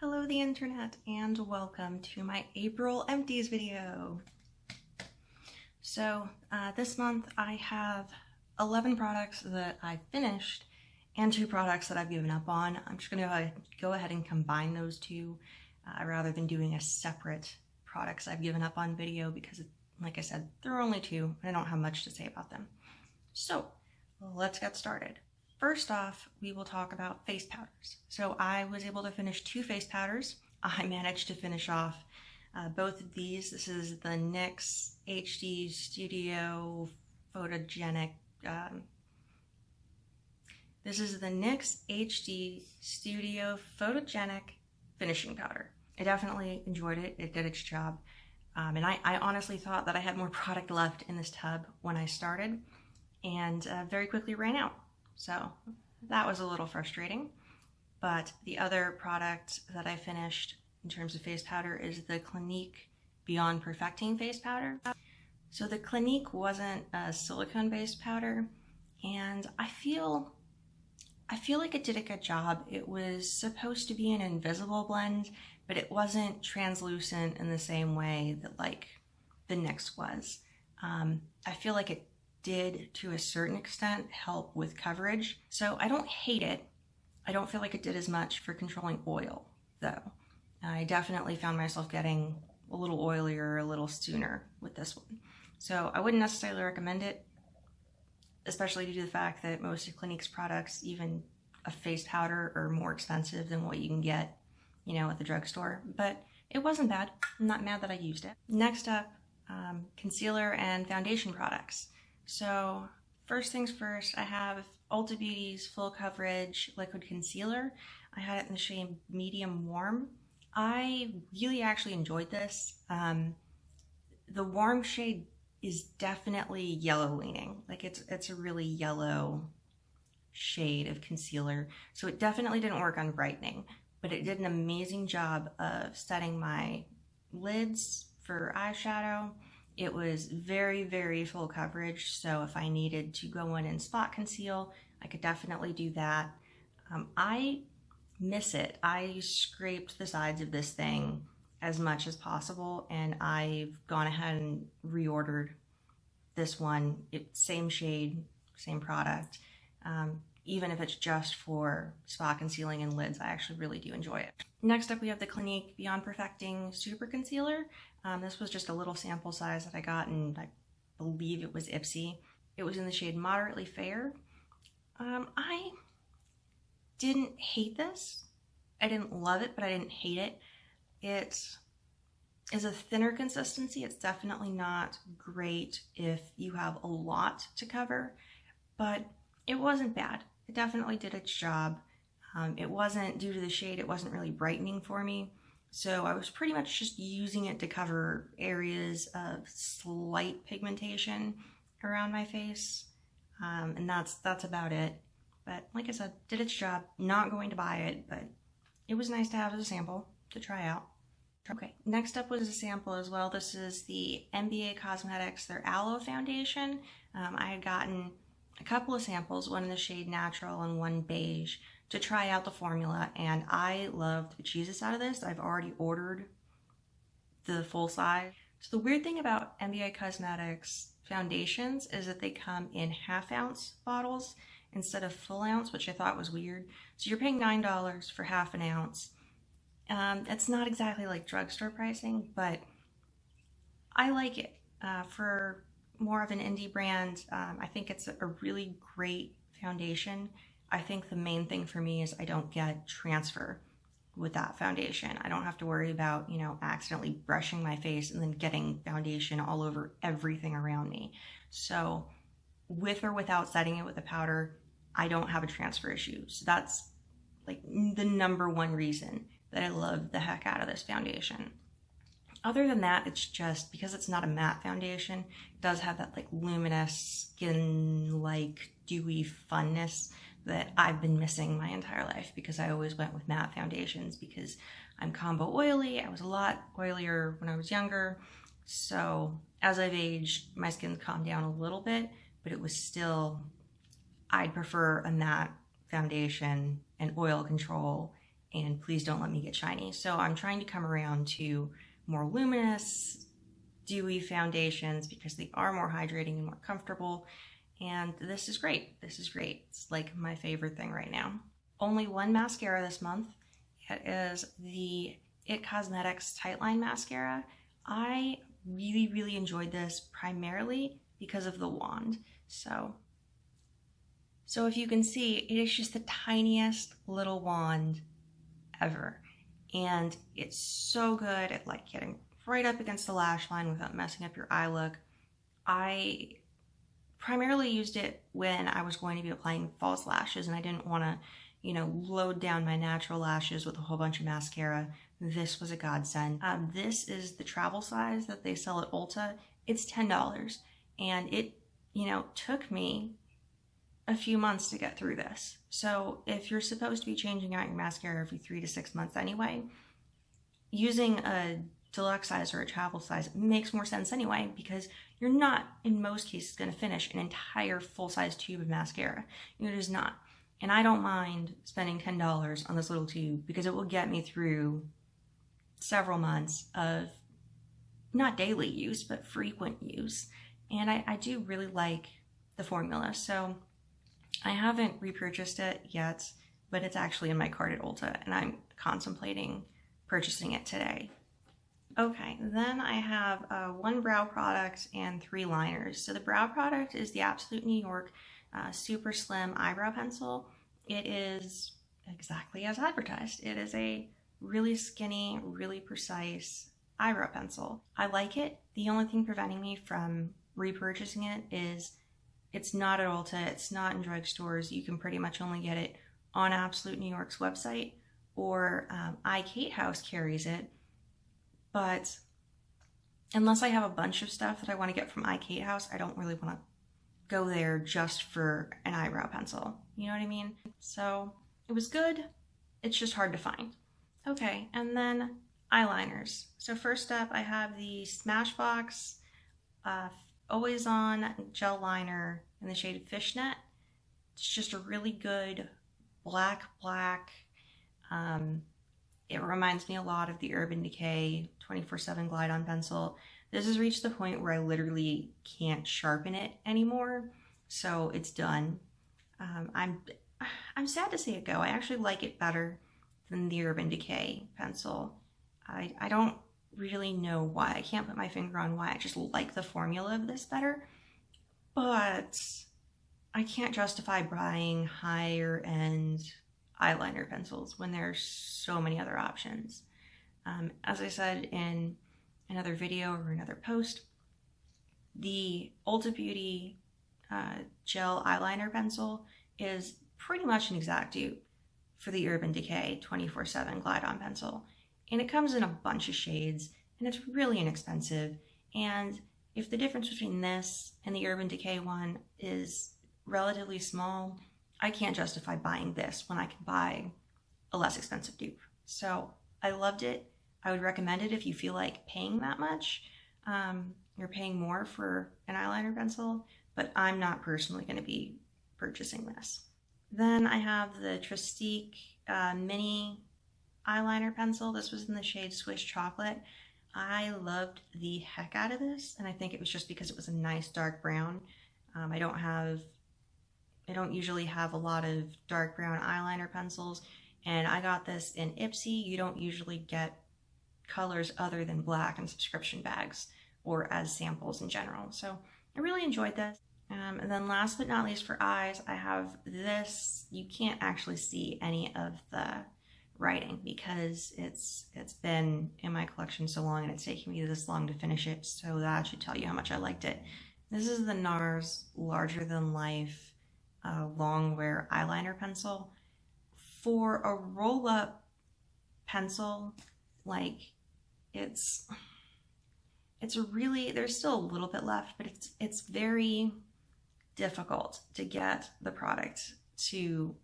Hello the internet and welcome to my April Empties video. So this month I have 11 products that I finished and 2 products that I've given up on. I'm just going to go ahead and combine those two rather than doing a separate products I've given up on video because, like I said, there are only 2 and I don't have much to say about them. So let's get started. First off, we will talk about face powders. So I was able to finish 2 face powders. I managed to finish off both of these. This is the NYX HD Studio Photogenic. This is the NYX HD Studio Photogenic Finishing Powder. I definitely enjoyed it. It did its job. And I honestly thought that I had more product left in this tub when I started and very quickly ran out. So that was a little frustrating, but the other product that I finished in terms of face powder is the Clinique Beyond Perfecting face powder. So the Clinique wasn't a silicone-based powder, and I feel like it did a good job. It was supposed to be an invisible blend, but it wasn't translucent in the same way that like the NYX was. I feel like it did to a certain extent help with coverage. So I don't hate it. I don't feel like it did as much for controlling oil though. I definitely found myself getting a little oilier a little sooner with this one. So I wouldn't necessarily recommend it, especially due to the fact that most of Clinique's products, even a face powder, are more expensive than what you can get, you know, at the drugstore. But it wasn't bad. I'm not mad that I used it. Next up, concealer and foundation products. So first things first, I have Ulta Beauty's Full Coverage Liquid Concealer. I had it in the shade Medium Warm. I really actually enjoyed this. The warm shade is definitely yellow leaning. Like it's a really yellow shade of concealer. So it definitely didn't work on brightening, but it did an amazing job of setting my lids for eyeshadow. It was very, very full coverage, so if I needed to go in and spot conceal, I could definitely do that. I miss it. I scraped the sides of this thing as much as possible, and I've gone ahead and reordered this one. Same shade, same product. Even if it's just for spot concealing and lids, I actually really do enjoy it. Next up, we have the Clinique Beyond Perfecting Super Concealer. This was just a little sample size that I got, and I believe it was Ipsy. It was in the shade Moderately Fair. I didn't hate this. I didn't love it, but I didn't hate it. It is a thinner consistency. It's definitely not great if you have a lot to cover, but it wasn't bad. It definitely did its job. It wasn't, due to the shade, it wasn't really brightening for me. So I was pretty much just using it to cover areas of slight pigmentation around my face. And that's about it. But like I said, did its job. Not going to buy it, but it was nice to have as a sample to try out. Okay, next up was a sample as well. This is the NBA Cosmetics, their Aloe foundation. I had gotten a couple of samples, one in the shade Natural and one Beige, to try out the formula, and I loved the Jesus out of this. I've already ordered the full size. So the weird thing about NBA Cosmetics foundations is that they come in 1/2 ounce bottles instead of full ounce, which I thought was weird. So you're paying $9 for 1/2 ounce. It's not exactly like drugstore pricing, but I like it. For more of an indie brand, I think it's a really great foundation. I think the main thing for me is I don't get transfer with that foundation. I don't have to worry about, you know, accidentally brushing my face and then getting foundation all over everything around me. So with or without setting it with a powder, I don't have a transfer issue. So that's like the #1 reason that I love the heck out of this foundation. Other than that, it's just because it's not a matte foundation, it does have that like luminous skin-like dewy funness that I've been missing my entire life because I always went with matte foundations because I'm combo oily. I was a lot oilier when I was younger. So as I've aged, my skin's calmed down a little bit, but it was still, I'd prefer a matte foundation and oil control and please don't let me get shiny. So I'm trying to come around to more luminous, dewy foundations because they are more hydrating and more comfortable. And this is great. This is great. It's like my favorite thing right now. Only one mascara this month. It is the it Cosmetics Tightline Mascara. I really enjoyed this primarily because of the wand. So if you can see, it is just the tiniest little wand ever. And it's so good at like getting right up against the lash line without messing up your eye look. I primarily used it when I was going to be applying false lashes and I didn't want to, you know, load down my natural lashes with a whole bunch of mascara. This was a godsend. This is the travel size that they sell at Ulta. It's $10 and it, you know, took me a few months to get through this. So if you're supposed to be changing out your mascara every 3 to 6 months anyway, using a deluxe size or a travel size makes more sense anyway, because you're not, in most cases, going to finish an entire full-size tube of mascara. You're just not. And I don't mind spending $10 on this little tube because it will get me through several months of not daily use, but frequent use. And I do really like the formula. So I haven't repurchased it yet, but it's actually in my cart at Ulta and I'm contemplating purchasing it today. Okay, then I have one brow product and 3 liners. So the brow product is the Absolute New York Super Slim Eyebrow Pencil. It is exactly as advertised. It is a really skinny, really precise eyebrow pencil. I like it. The only thing preventing me from repurchasing it is it's not at Ulta, it's not in drugstores. You can pretty much only get it on Absolute New York's website, or Kate House carries it. But unless I have a bunch of stuff that I want to get from Kate House, I don't really want to go there just for an eyebrow pencil. You know what I mean? So it was good. It's just hard to find. Okay, and then eyeliners. So first up, I have the Smashbox Always On Gel Liner in the shade Fishnet. It's just a really good black. It reminds me a lot of the Urban Decay 24/7 Glide On Pencil. This has reached the point where I literally can't sharpen it anymore, so it's done. I'm sad to see it go. I actually like it better than the Urban Decay pencil. I don't really know why. I can't put my finger on why. I just like the formula of this better, but I can't justify buying higher end eyeliner pencils when there's so many other options. As I said in another video or another post, the Ulta Beauty gel eyeliner pencil is pretty much an exact dupe for the Urban Decay 24/7 Glide On Pencil. And it comes in a bunch of shades and it's really inexpensive. And if the difference between this and the Urban Decay one is relatively small, I can't justify buying this when I can buy a less expensive dupe. So I loved it. I would recommend it if you feel like paying that much. You're paying more for an eyeliner pencil, but I'm not personally going to be purchasing this. Then I have the Trèstique Mini Eyeliner Pencil. This was in the shade Swiss Chocolate. I loved the heck out of this, and I think it was just because it was a nice dark brown. I don't usually have a lot of dark brown eyeliner pencils, and I got this in Ipsy. You don't usually get colors other than black in subscription bags or as samples in general. So I really enjoyed this. And then last but not least for eyes, I have this. You can't actually see any of the writing because it's been in my collection so long and it's taken me this long to finish it, so that should tell you how much I liked it. This is the NARS Larger Than Life long wear eyeliner pencil. For a roll-up pencil, like it's really, there's still a little bit left, but it's very difficult to get the product to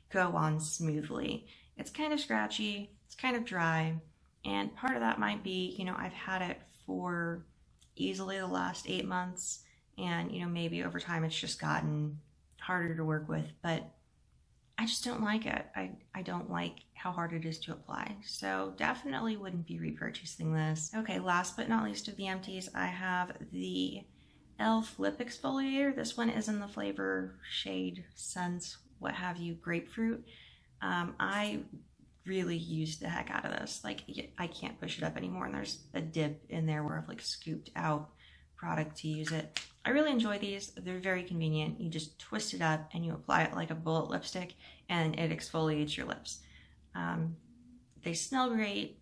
go on smoothly. It's kind of scratchy, it's kind of dry, and part of that might be, you know, I've had it for easily the last 8 months, and you know, maybe over time it's just gotten harder to work with, but I just don't like it. I don't like how hard it is to apply. So definitely wouldn't be repurchasing this. Okay, last but not least of the empties, I have the e.l.f. Lip Exfoliator. This one is in the flavor, shade, scent, what have you, Grapefruit. I really used the heck out of this. Like, I can't push it up anymore, and there's a dip in there where I've like scooped out product to use it. I really enjoy these. They're very convenient. You just twist it up and you apply it like a bullet lipstick, and it exfoliates your lips. They smell great.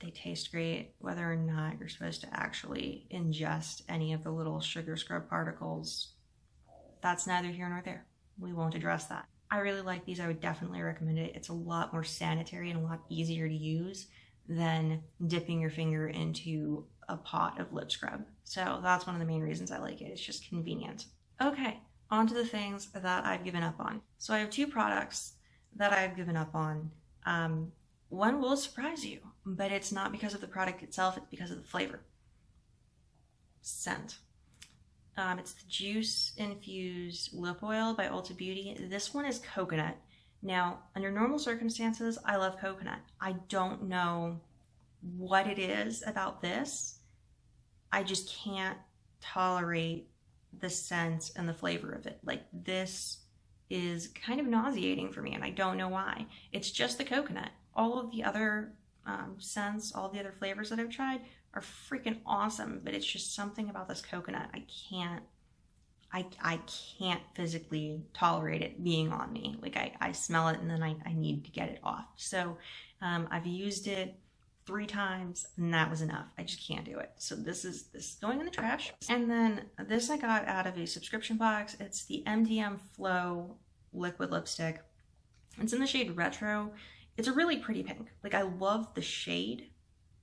They taste great. Whether or not you're supposed to actually ingest any of the little sugar scrub particles, that's neither here nor there. We won't address that. I really like these. I would definitely recommend it. It's a lot more sanitary and a lot easier to use than dipping your finger into a pot of lip scrub. So that's one of the main reasons I like it. It's just convenient. Okay, on to the things that I've given up on. So I have two products that I've given up on. One will surprise you, but it's not because of the product itself, it's because of the flavor. Scent. It's the Juice Infused Lip Oil by Ulta Beauty. This one is coconut. Now, under normal circumstances, I love coconut. I don't know what it is about this. I just can't tolerate the scent and the flavor of it. Like, this is kind of nauseating for me, and I don't know why. It's just the coconut. All of the other scents, all the other flavors that I've tried are freaking awesome, but it's just something about this coconut. I can't physically tolerate it being on me. Like, I smell it and then I need to get it off. So I've used it 3 times and that was enough. I just can't do it. So this is going in the trash. And then this I got out of a subscription box. It's the MDM Flow liquid lipstick. It's in the shade Retro. It's a really pretty pink. Like, I love the shade,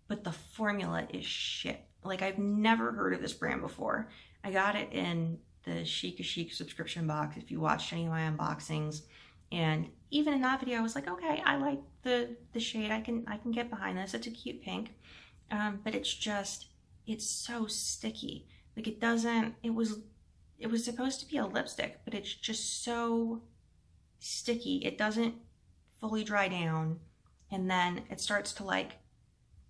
but the formula is shit. Like, I've never heard of this brand before. I got it in the Chic subscription box if you watched any of my unboxings. And even in that video, I was like, okay, I like the shade. I can get behind this. It's a cute pink. But it's so sticky. Like, it was supposed to be a lipstick, but it's just so sticky. It doesn't fully dry down. And then it starts to like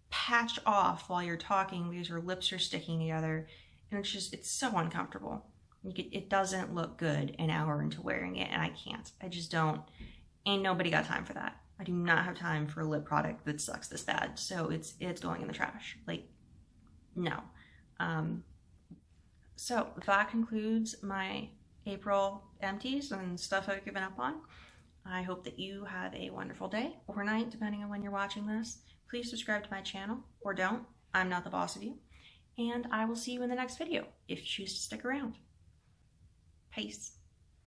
patch off while you're talking because your lips are sticking together. And it's so uncomfortable. It doesn't look good an hour into wearing it, and I can't. I just don't. Ain't nobody got time for that. I do not have time for a lip product that sucks this bad. So it's going in the trash. Like, no. So that concludes my April empties and stuff I've given up on. I hope that you have a wonderful day or night, depending on when you're watching this. Please subscribe to my channel, or don't. I'm not the boss of you. And I will see you in the next video if you choose to stick around. Peace.